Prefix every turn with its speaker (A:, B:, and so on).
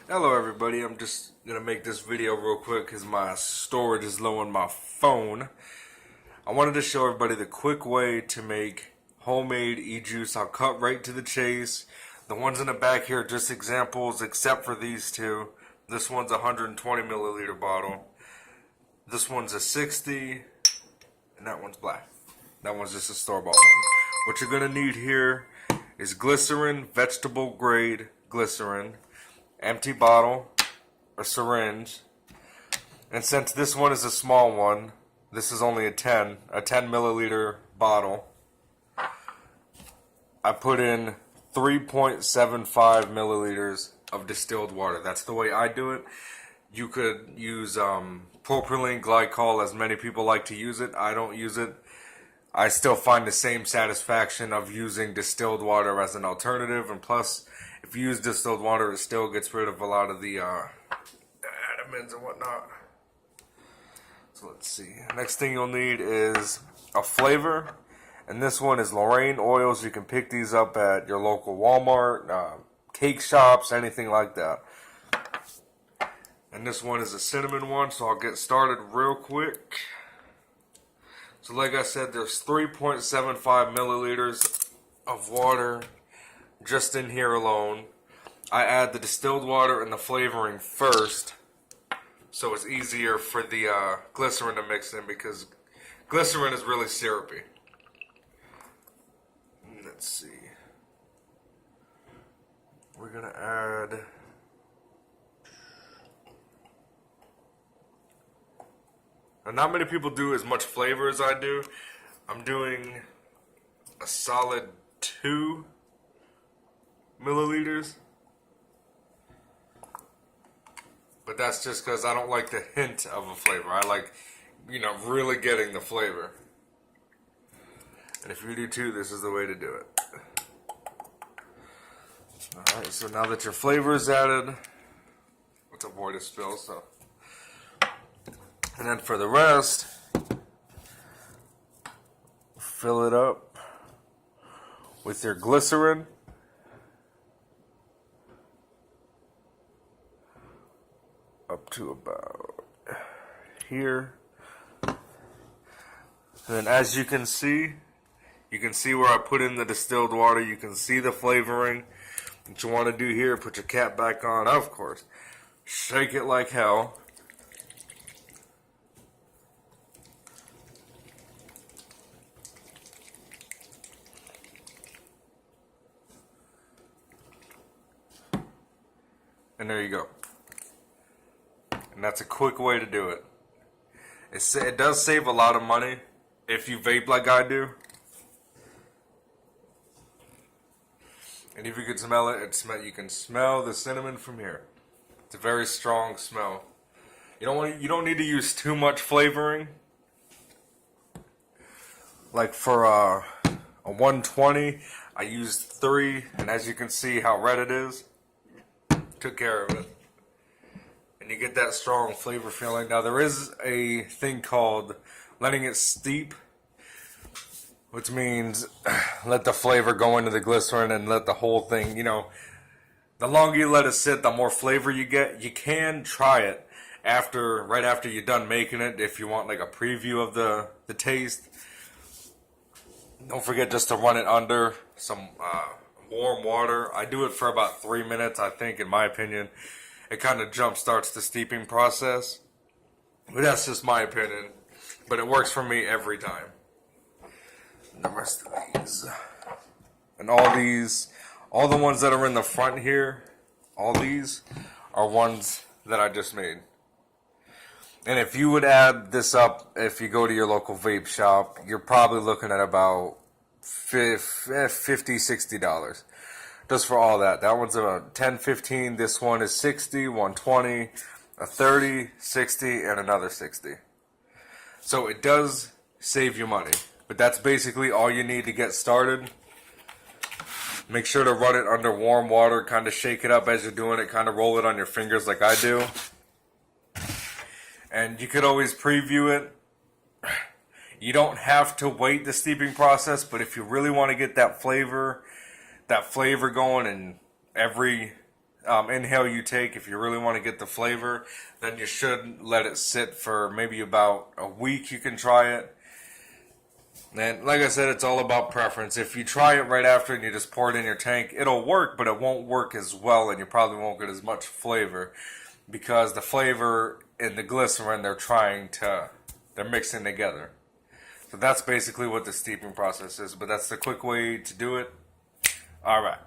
A: Hello everybody, I'm just gonna make this video real quick because my storage is low on my phone. I wanted to show everybody the quick way to make homemade e-juice. I'll cut right to the chase. The ones in the back here are just examples except for these two. This one's a 120 milliliter bottle. This one's a 60 and that one's black. That one's just a store-bought one. What you're gonna need here is glycerin, vegetable grade glycerin, empty bottle, a syringe, and since this one is a small one, this is only a 10 milliliter bottle, I put in 3.75 milliliters of distilled water. That's the way I do it. You could use propylene glycol, as many people like to use it. I don't use it. I still find the same satisfaction of using distilled water as an alternative, and plus, if you use distilled water, it still gets rid of a lot of the adamins and whatnot. So let's see. Next thing you'll need is a flavor, and this one is Lorraine oils. You can pick these up at your local Walmart, cake shops, anything like that. And this one is a cinnamon one, so I'll get started real quick. So like I said, there's 3.75 milliliters of water just in here alone. I add the distilled water and the flavoring first, so it's easier for the glycerin to mix in because glycerin is really syrupy. Let's see. We're gonna add and not many people do as much flavor as I do. I'm doing a solid 2 milliliters. But that's just because I don't like the hint of a flavor. I like, really getting the flavor. And if you do too, this is the way to do it. Alright, so now that your flavor is added, let's avoid a spill, so. And then for the rest, fill it up with your glycerin. Up to about here. And then as you can see where I put in the distilled water. You can see the flavoring. What you want to do here, put your cap back on, of course. Shake it like hell. And there you go. And that's a quick way to do it. It does save a lot of money if you vape like I do. And if you can smell it, you can smell the cinnamon from here. It's a very strong smell. You don't need to use too much flavoring. Like for a 120, I used 3, and as you can see how red it is, took care of it. And you get that strong flavor feeling. Now there is a thing called letting it steep, which means let the flavor go into the glycerin and let the whole thing, the longer you let it sit, the more flavor you get. You can try it right after you're done making it if you want like a preview of the taste. Don't forget just to run it under some warm water. I do it for about 3 minutes, I think, in my opinion. It kind of jump starts the steeping process. But that's just my opinion. But it works for me every time. And the rest of these. And all the ones that are in the front here, all these are ones that I just made. And if you would add this up, if you go to your local vape shop, you're probably looking at about $50, $60. Just for all that. That one's about 10, 15. This one is 60, 120, a 30, 60, and another 60. So it does save you money. But that's basically all you need to get started. Make sure to run it under warm water. Kind of shake it up as you're doing it. Kind of roll it on your fingers like I do. And you could always preview it. You don't have to wait the steeping process, but if you really want to get that flavor going, and every inhale you take, if you really want to get the flavor, then you should let it sit for maybe about a week. You can try it. And like I said, it's all about preference. If you try it right after and you just pour it in your tank, it'll work, but it won't work as well, and you probably won't get as much flavor because the flavor and the glycerin they're mixing together. So that's basically what the steeping process is, but that's the quick way to do it. All right.